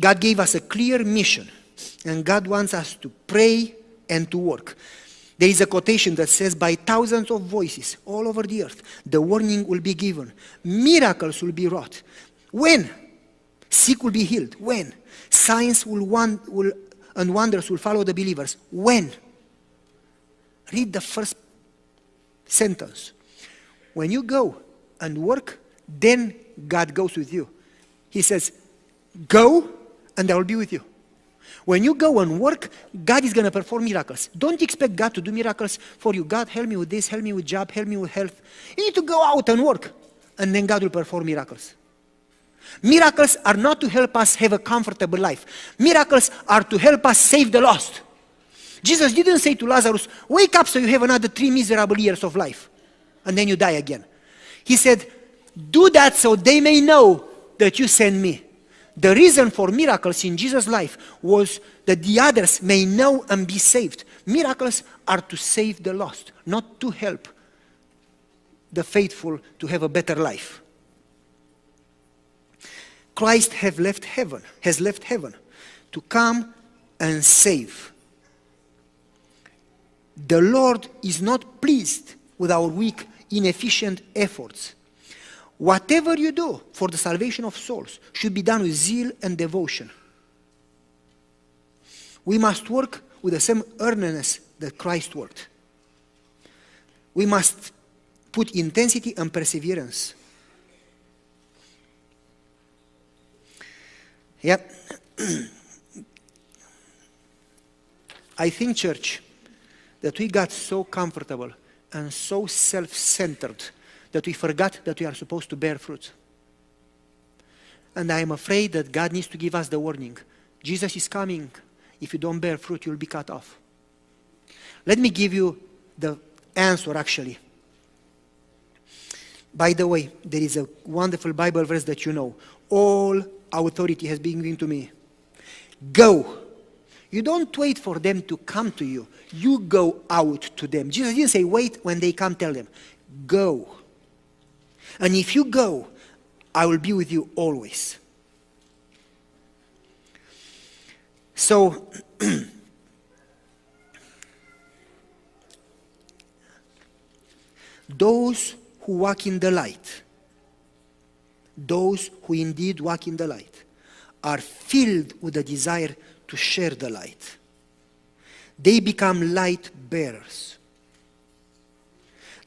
God gave us a clear mission, and God wants us to pray and to work. There is a quotation that says, by thousands of voices all over the earth, the warning will be given. Miracles will be wrought. When? Sick will be healed. When? Signs and wonders will follow the believers. When? Read the first sentence. When you go and work, then God goes with you. He says, go and I will be with you. When you go and work, God is going to perform miracles. Don't expect God to do miracles for you. God, help me with this, help me with job, help me with health. You need to go out and work, and then God will perform miracles. Miracles are not to help us have a comfortable life. Miracles are to help us save the lost. Jesus didn't say to Lazarus, wake up so you have another 3 miserable years of life, and then you die again. He said, do that so they may know that you sent me. The reason for miracles in Jesus' life was that the others may know and be saved. Miracles are to save the lost, not to help the faithful to have a better life. Christ has left heaven to come and save. The Lord is not pleased with our weak, inefficient efforts. Whatever you do for the salvation of souls should be done with zeal and devotion. We must work with the same earnestness that Christ worked. We must put intensity and perseverance. Yep. I think, church, that we got so comfortable and so self-centered that we forgot that we are supposed to bear fruit. And I am afraid that God needs to give us the warning. Jesus is coming. If you don't bear fruit, you'll be cut off. Let me give you the answer, actually. By the way, there is a wonderful Bible verse that you know. All authority has been given to me. Go. You don't wait for them to come to you. You go out to them. Jesus didn't say, wait, when they come, tell them. Go. And if you go, I will be with you always. So, those who walk in the light, those who indeed walk in the light, are filled with a desire to share the light. They become light bearers.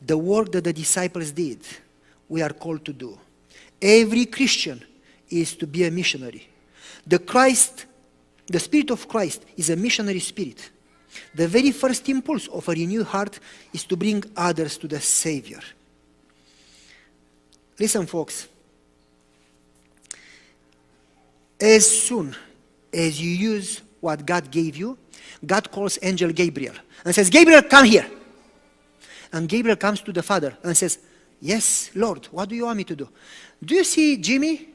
The work that the disciples did, we are called to do. Every Christian is to be a missionary. The Spirit of Christ is a missionary spirit. The very first impulse of a renewed heart is to bring others to the Savior. Listen, folks. As soon as you use what God gave you, God calls angel Gabriel and says, Gabriel, come here. And Gabriel comes to the Father and says, yes, Lord, what do you want me to do? Do you see Jimmy?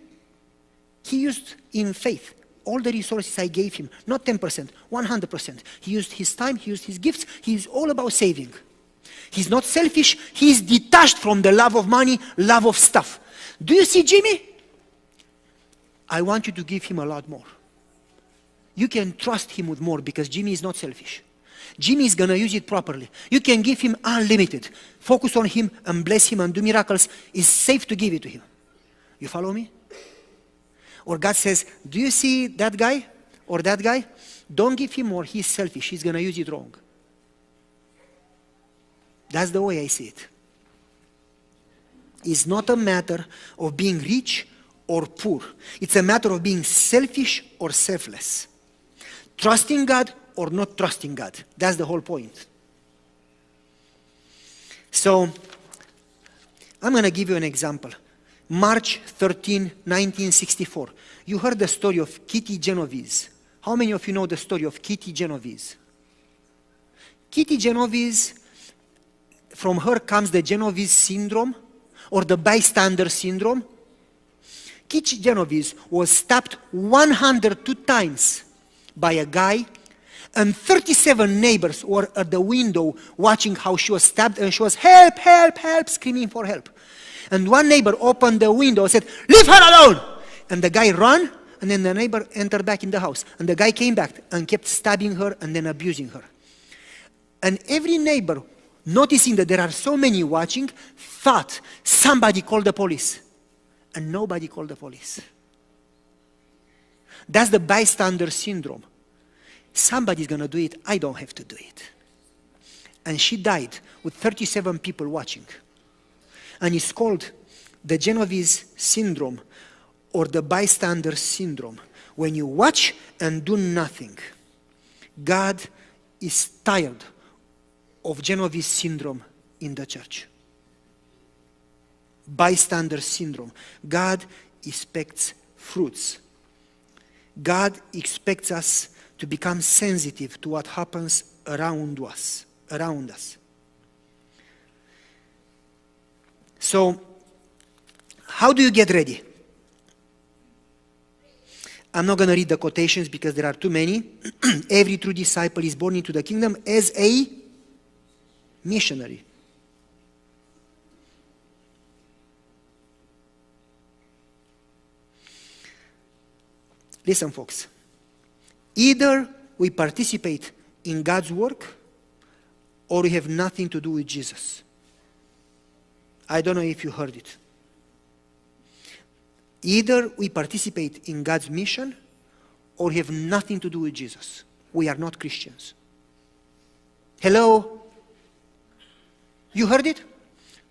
He used in faith all the resources I gave him, not 10%, 100%. He used his time, he used his gifts. He's all about saving. He's not selfish. He's detached from the love of money, love of stuff. Do you see Jimmy? I want you to give him a lot more. You can trust him with more because Jimmy is not selfish. Jimmy is going to use it properly. You can give him unlimited. Focus on him and bless him and do miracles. It's safe to give it to him. You follow me? Or God says, do you see that guy or that guy? Don't give him more. He's selfish. He's going to use it wrong. That's the way I see it. It's not a matter of being rich or poor. It's a matter of being selfish or selfless. Trusting God or not trusting God. That's the whole point. So, I'm going to give you an example. March 13, 1964. You heard the story of Kitty Genovese. How many of you know the story of Kitty Genovese? Kitty Genovese, from her comes the Genovese syndrome or the bystander syndrome. Kitty Genovese was stabbed 102 times by a guy, and 37 neighbors were at the window watching how she was stabbed, and she was, help, help, help, screaming for help. And one neighbor opened the window and said, leave her alone. And the guy ran and then the neighbor entered back in the house. And the guy came back and kept stabbing her and then abusing her. And every neighbor, noticing that there are so many watching, thought somebody called the police. And nobody called the police. That's the bystander syndrome. Somebody's going to do it, I don't have to do it. And she died with 37 people watching. And it's called the Genovese syndrome or the bystander syndrome. When you watch and do nothing, God is tired of Genovese syndrome in the church. Bystander syndrome. God expects fruits. God expects us to become sensitive to what happens around us. So, how do you get ready? I'm not going to read the quotations because there are too many. Every true disciple is born into the kingdom as a missionary. Listen, folks. Either we participate in God's work or we have nothing to do with Jesus. I don't know if you heard it. Either we participate in God's mission or have nothing to do with Jesus. We are not Christians. Hello? You heard it?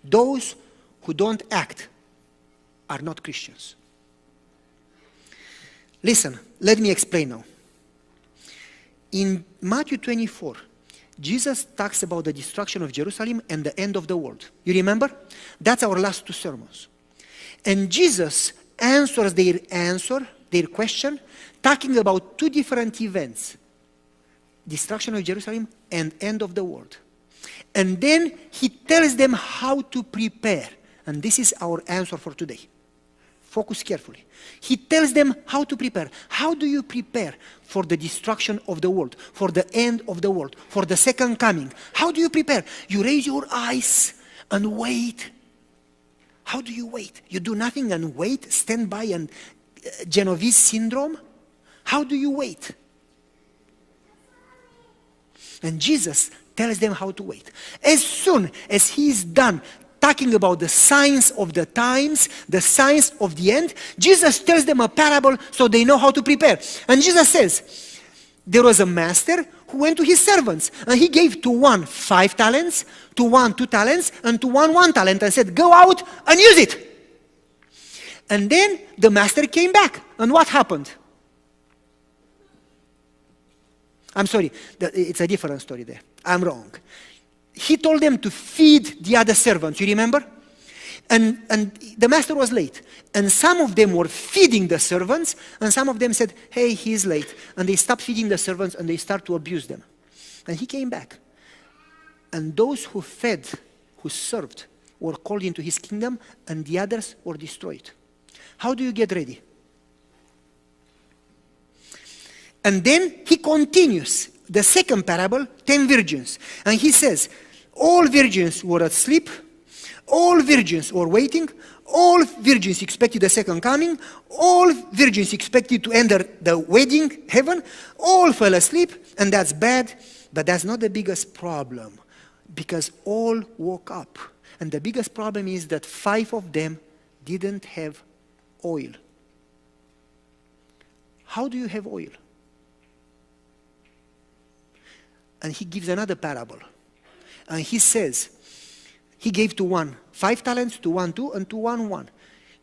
Those who don't act are not Christians. Listen, let me explain now. In Matthew 24, Jesus talks about the destruction of Jerusalem and the end of the world. You remember? That's our last two sermons. And Jesus answers their question, talking about two different events. Destruction of Jerusalem and end of the world. And then he tells them how to prepare. And this is our answer for today. Focus carefully. He tells them how to prepare. How do you prepare for the destruction of the world, for the end of the world, for the second coming? How do you prepare? You raise your eyes and wait. How do you wait? You do nothing and wait, stand by and Genovese syndrome? How do you wait? And Jesus tells them how to wait. As soon as he is done talking about the signs of the times, the signs of the end, Jesus tells them a parable so they know how to prepare. And Jesus says, there was a master who went to his servants and he gave to one 5 talents, to one 2 talents, and to one 1 talent and said, go out and use it. And then the master came back. And what happened? I'm sorry, it's a different story there. I'm wrong. He told them to feed the other servants, you remember? And the master was late. And some of them were feeding the servants, and some of them said, hey, he's late. And they stopped feeding the servants, and they started to abuse them. And he came back. And those who fed, who served, were called into his kingdom, and the others were destroyed. How do you get ready? And then he continues the second parable, 10 virgins. And he says, all virgins were asleep, all virgins were waiting, all virgins expected the second coming, all virgins expected to enter the wedding heaven, all fell asleep, and that's bad, but that's not the biggest problem, because all woke up. And the biggest problem is that 5 of them didn't have oil. How do you have oil? And he gives another parable. And he says, he gave to one 5 talents, to one 2, and to one 1.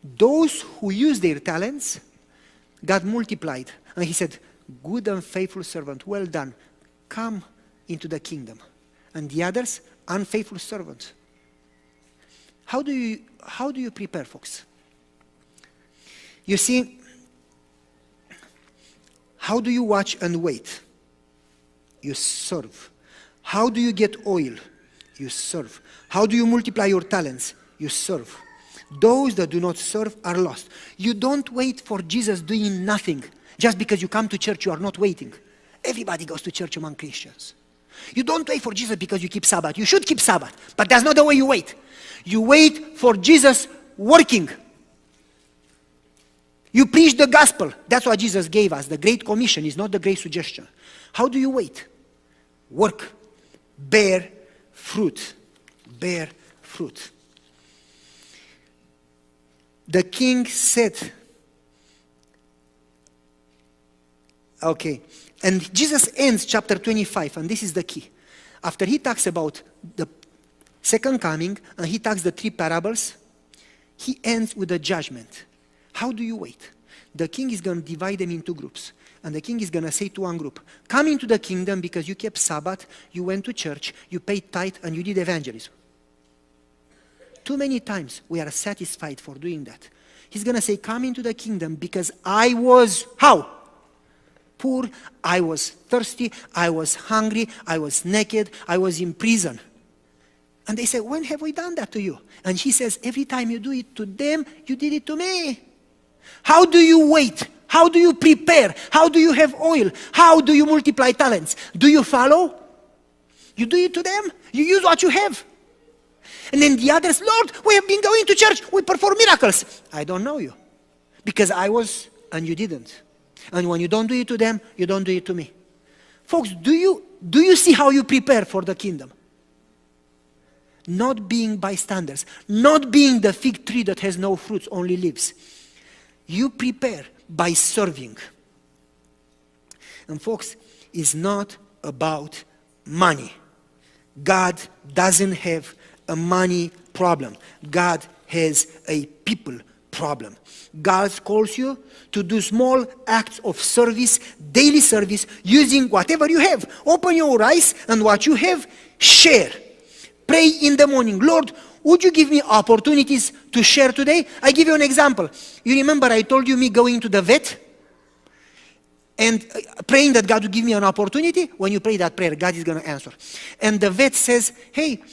Those who used their talents got multiplied. And he said, good and faithful servant, well done. Come into the kingdom. And the others, unfaithful servants. How do you prepare, folks? You see, how do you watch and wait? You serve. How do you get oil? You serve. How do you multiply your talents? You serve. Those that do not serve are lost. You don't wait for Jesus doing nothing. Just because you come to church, you are not waiting. Everybody goes to church among Christians. You don't wait for Jesus because you keep Sabbath. You should keep Sabbath, but that's not the way you wait. You wait for Jesus working. You preach the gospel. That's what Jesus gave us. The Great Commission is not the Great Suggestion. How do you wait? Work. Bear fruit. Bear fruit. The king said, okay, and Jesus ends chapter 25, and this is the key. After he talks about the second coming, and he talks the three parables, he ends with a judgment. How do you wait? The king is going to divide them into groups. And the king is going to say to one group, come into the kingdom because you kept Sabbath, you went to church, you paid tithe, and you did evangelism. Too many times we are satisfied for doing that. He's going to say, come into the kingdom because I was, how? Poor, I was thirsty, I was hungry, I was naked, I was in prison. And they say, when have we done that to you? And he says, every time you do it to them, you did it to me. How do you wait? How do you prepare? How do you have oil? How do you multiply talents? Do you follow? You do it to them. You use what you have. And then the others, Lord, we have been going to church. We perform miracles. I don't know you. Because I was and you didn't. And when you don't do it to them, you don't do it to me. Folks, do you see how you prepare for the kingdom? Not being bystanders. Not being the fig tree that has no fruits, only leaves. You prepare by serving. And folks, it's not about money. God doesn't have a money problem. God has a people problem. God calls you to do small acts of service, daily service, using whatever you have. Open your eyes and what you have, share. Pray in the morning. Lord, would you give me opportunities to share today? I give you an example. You remember I told you me going to the vet and praying that God would give me an opportunity? When you pray that prayer, God is going to answer. And the vet says, hey,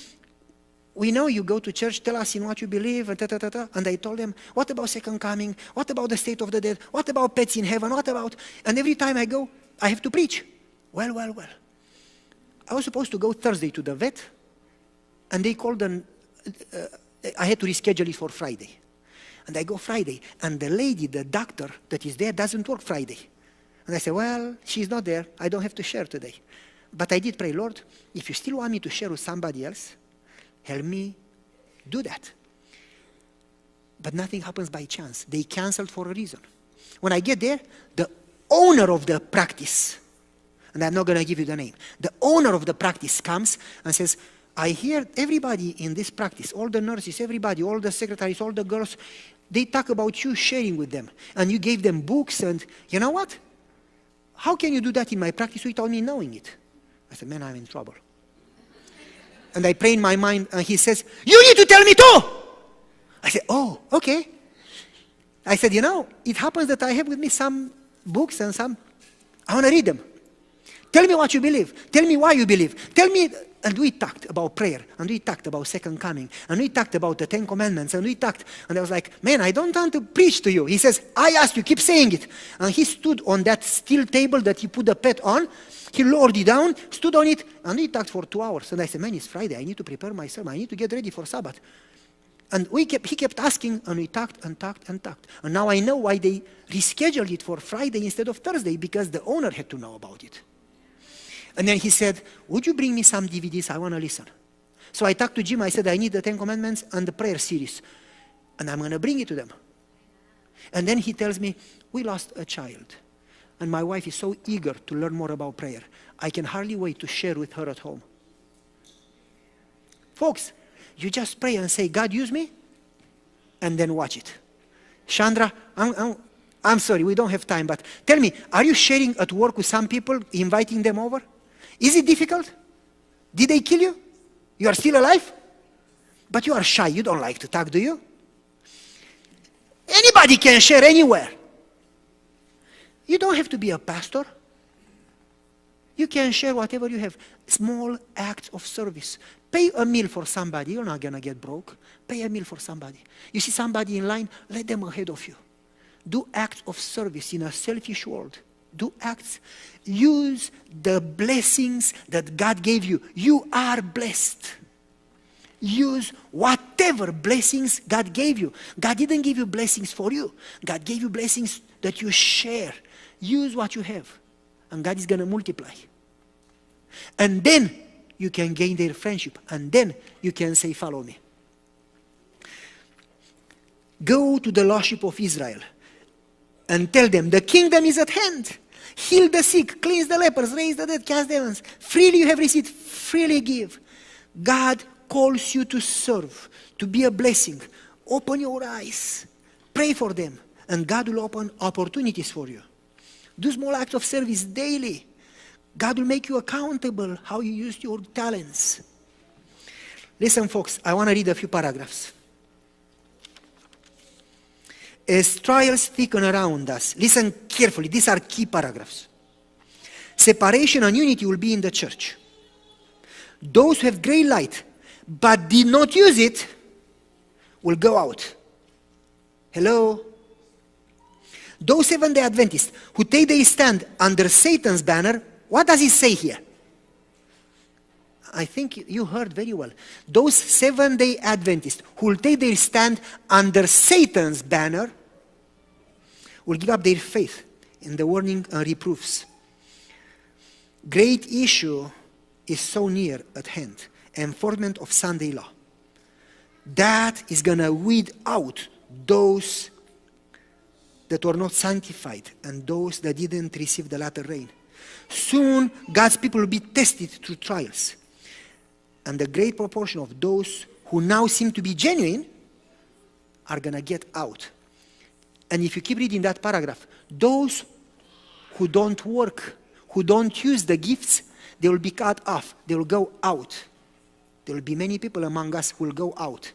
we know you go to church, tell us in what you believe, and And I told them, what about second coming? What about the state of the dead? What about pets in heaven? What about? And every time I go, I have to preach. Well. I was supposed to go Thursday to the vet, and they called and I had to reschedule it for Friday. And I go Friday, and the lady, the doctor that is there doesn't work Friday. And I say, well, she's not there. I don't have to share today. But I did pray, Lord, if you still want me to share with somebody else, help me do that. But nothing happens by chance. They canceled for a reason. When I get there, the owner of the practice, and I'm not going to give you the name, the owner of the practice comes and says, I hear everybody in this practice, all the nurses, everybody, all the secretaries, all the girls, they talk about you sharing with them. And you gave them books, and you know what? How can you do that in my practice without me knowing it? I said, man, I'm in trouble. And I pray in my mind, and he says, you need to tell me too! I said, oh, okay. I said, it happens that I have with me some books and I want to read them. Tell me what you believe. Tell me why you believe. Tell me, and we talked about prayer, and we talked about second coming, and we talked about the 10 Commandments, and I was like, man, I don't want to preach to you. He says, I asked you, keep saying it. And he stood on that steel table that he put the pet on, he lowered it down, stood on it, and he talked for 2 hours. And I said, man, it's Friday, I need to prepare myself, I need to get ready for Sabbath. And he kept asking, and we talked. And now I know why they rescheduled it for Friday instead of Thursday, because the owner had to know about it. And then he said, would you bring me some DVDs? I want to listen. So I talked to Jim. I said, I need the 10 Commandments and the prayer series. And I'm going to bring it to them. And then he tells me, we lost a child. And my wife is so eager to learn more about prayer. I can hardly wait to share with her at home. Folks, you just pray and say, God, use me. And then watch it. Chandra, I'm sorry, we don't have time, but tell me, are you sharing at work with some people, inviting them over? Is it difficult? Did they kill you? You are still alive? But you are shy, you don't like to talk, do you? Anybody can share anywhere. You don't have to be a pastor. You can share whatever you have. Small acts of service. Pay a meal for somebody, you're not going to get broke. Pay a meal for somebody. You see somebody in line, let them ahead of you. Do acts of service in a selfish world. Do acts. Use the blessings that God gave you. You are blessed. use whatever blessings God gave you. God didn't give you blessings for you. God gave you blessings that you share. Use what you have, and God is going to multiply. And then you can gain their friendship, and then you can say, follow me. Go to the lost sheep of Israel and tell them, the kingdom is at hand. Heal the sick, cleanse the lepers, raise the dead, cast demons. Freely you have received, freely give. God calls you to serve, to be a blessing. Open your eyes, pray for them, and God will open opportunities for you. Do small acts of service daily. God will make you accountable how you used your talents. Listen, folks, I want to read a few paragraphs. As trials thicken around us, listen carefully, these are key paragraphs. Separation and unity will be in the church. Those who have great light but did not use it will go out. Hello? Those Seventh-day Adventists who take their stand under Satan's banner, what does it say here? I think you heard very well. Those Seventh-day Adventists who will take their stand under Satan's banner will give up their faith in the warning and reproofs. Great issue is so near at hand. Enforcement of Sunday law. That is going to weed out those that were not sanctified and those that didn't receive the latter rain. Soon, God's people will be tested through trials. And the great proportion of those who now seem to be genuine are going to get out. And if you keep reading that paragraph, those who don't work, who don't use the gifts, they will be cut off. They will go out. There will be many people among us who will go out.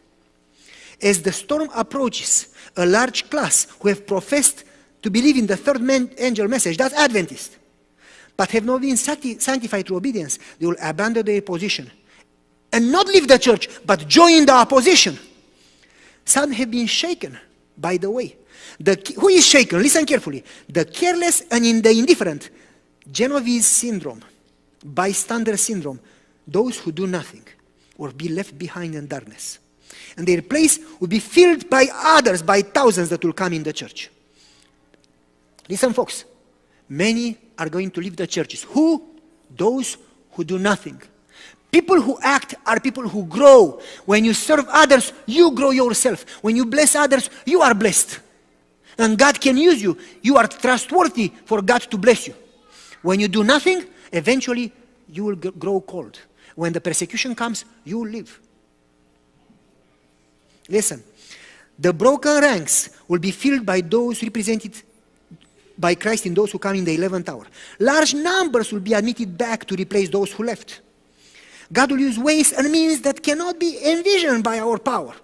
As the storm approaches, a large class who have professed to believe in the third angel message, that's Adventist, but have not been sanctified through obedience, they will abandon their position and not leave the church, but join the opposition. Some have been shaken, by the way. Who is shaken? Listen carefully. The careless and the indifferent. Genovese syndrome, bystander syndrome. Those who do nothing or be left behind in darkness. And their place will be filled by others, by thousands that will come in the church. Listen, folks. Many are going to leave the churches. Who? Those who do nothing. People who act are people who grow. When you serve others, you grow yourself. When you bless others, you are blessed. And God can use you. You are trustworthy for God to bless you. When you do nothing, eventually you will grow cold. When the persecution comes, you will leave. Listen, the broken ranks will be filled by those represented by Christ in those who come in the 11th hour. Large numbers will be admitted back to replace those who left. God will use ways and means that cannot be envisioned by our power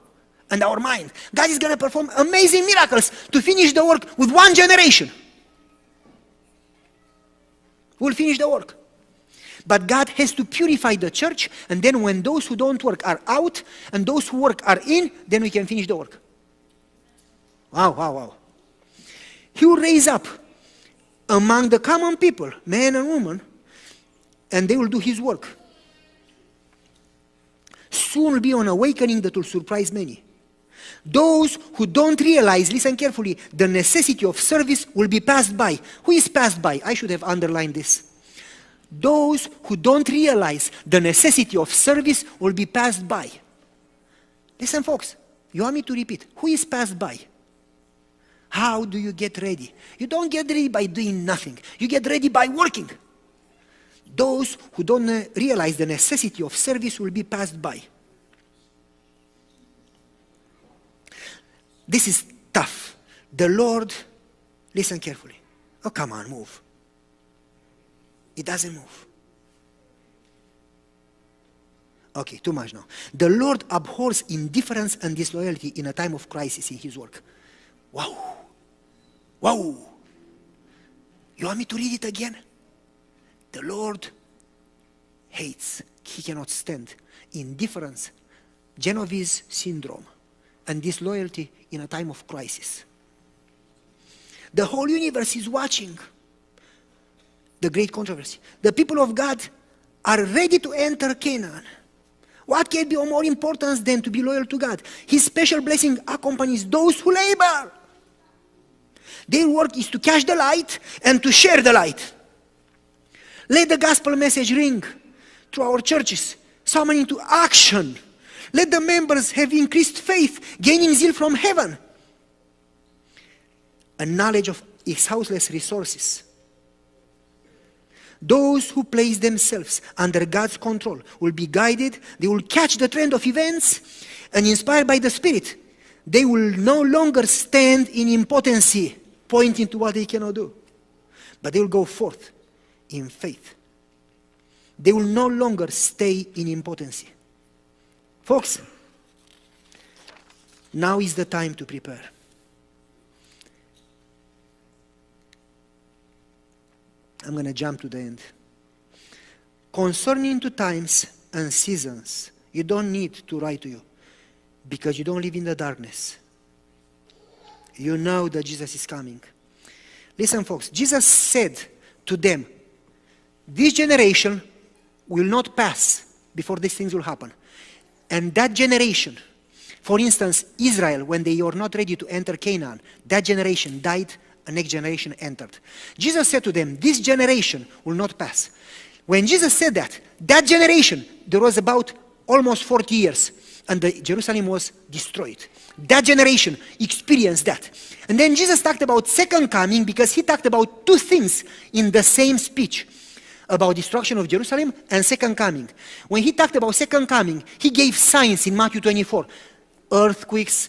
and our mind. God is going to perform amazing miracles to finish the work with one generation. We'll finish the work. But God has to purify the church, and then when those who don't work are out and those who work are in, then we can finish the work. Wow, wow, wow. He will raise up among the common people, men and women, and they will do His work. Soon will be an awakening that will surprise many. Those who don't realize, listen carefully, the necessity of service will be passed by. Who is passed by? I should have underlined this. Those who don't realize the necessity of service will be passed by. Listen, folks, you want me to repeat? Who is passed by? How do you get ready? You don't get ready by doing nothing. You get ready by working. Those who don't realize the necessity of service will be passed by. This is tough. The Lord, listen carefully. Oh, come on, move. It doesn't move. Okay, too much now. The Lord abhors indifference and disloyalty in a time of crisis in His work. Wow. Wow. You want me to read it again? The Lord hates, He cannot stand indifference, Genovese syndrome, and disloyalty in a time of crisis. The whole universe is watching the great controversy. The people of God are ready to enter Canaan. What can be of more importance than to be loyal to God? His special blessing accompanies those who labor. Their work is to catch the light and to share the light. Let the gospel message ring through our churches, summoning to action. Let the members have increased faith, gaining zeal from heaven, a knowledge of exhaustless resources. Those who place themselves under God's control will be guided, they will catch the trend of events, and inspired by the Spirit, they will no longer stand in impotency, pointing to what they cannot do, but they will go forth in faith. They will no longer stay in impotency. Folks, now is the time to prepare. I'm going to jump to the end. Concerning to times and seasons, you don't need to write to you because you don't live in the darkness. You know that Jesus is coming. Listen, folks, Jesus said to them, this generation will not pass before these things will happen. And that generation, for instance, Israel, when they were not ready to enter Canaan, that generation died, a next generation entered. Jesus said to them, this generation will not pass. When Jesus said that, that generation, there was about almost 40 years, and Jerusalem was destroyed. That generation experienced that. And then Jesus talked about second coming because he talked about two things in the same speech, about destruction of Jerusalem and second coming. When he talked about second coming, he gave signs in Matthew 24. Earthquakes,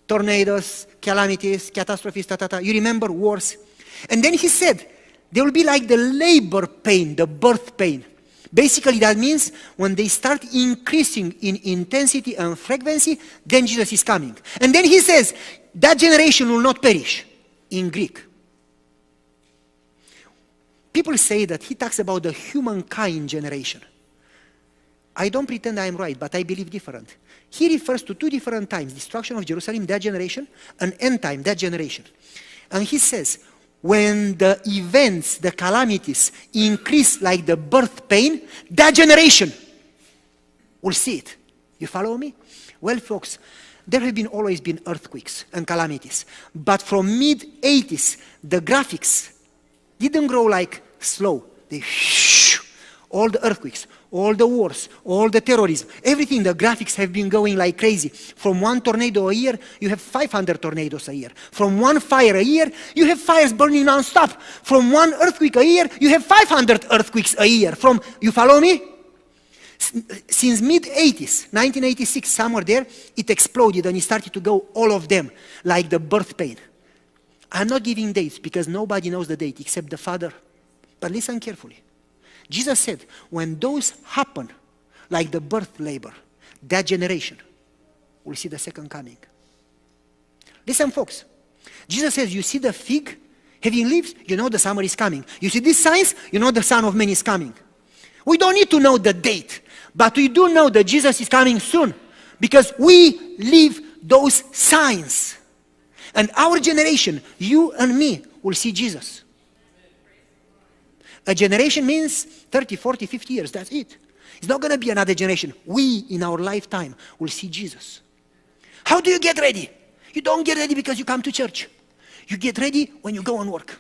tornadoes, calamities, catastrophes, You remember wars? And then he said, they will be like the labor pain, the birth pain. Basically that means when they start increasing in intensity and frequency, then Jesus is coming. And then he says, that generation will not perish, in Greek. People say that he talks about the humankind generation. I don't pretend I am right, but I believe different. He refers to two different times, destruction of Jerusalem, that generation, and end time, that generation. And he says, when the events, the calamities increase like the birth pain, that generation will see it. You follow me? Well, folks, there have always been earthquakes and calamities. But from mid-80s, the graphics didn't grow like slow. They all the earthquakes, all the wars, all the terrorism, everything, the graphics have been going like crazy. From one tornado a year, you have 500 tornadoes a year. From one fire a year, you have fires burning non-stop. From one earthquake a year, you have 500 earthquakes a year. You follow me? Since mid-80s, 1986, somewhere there, it exploded and it started to go, all of them, like the birth pain. I'm not giving dates because nobody knows the date except the Father. But listen carefully. Jesus said, when those happen, like the birth labor, that generation will see the second coming. Listen, folks. Jesus says, you see the fig having leaves, you know the summer is coming. You see these signs, you know the Son of Man is coming. We don't need to know the date, but we do know that Jesus is coming soon because we live those signs. And our generation, you and me, will see Jesus. A generation means 30, 40, 50 years, that's it. It's not going to be another generation. We, in our lifetime, will see Jesus. How do you get ready? You don't get ready because you come to church. You get ready when you go and work.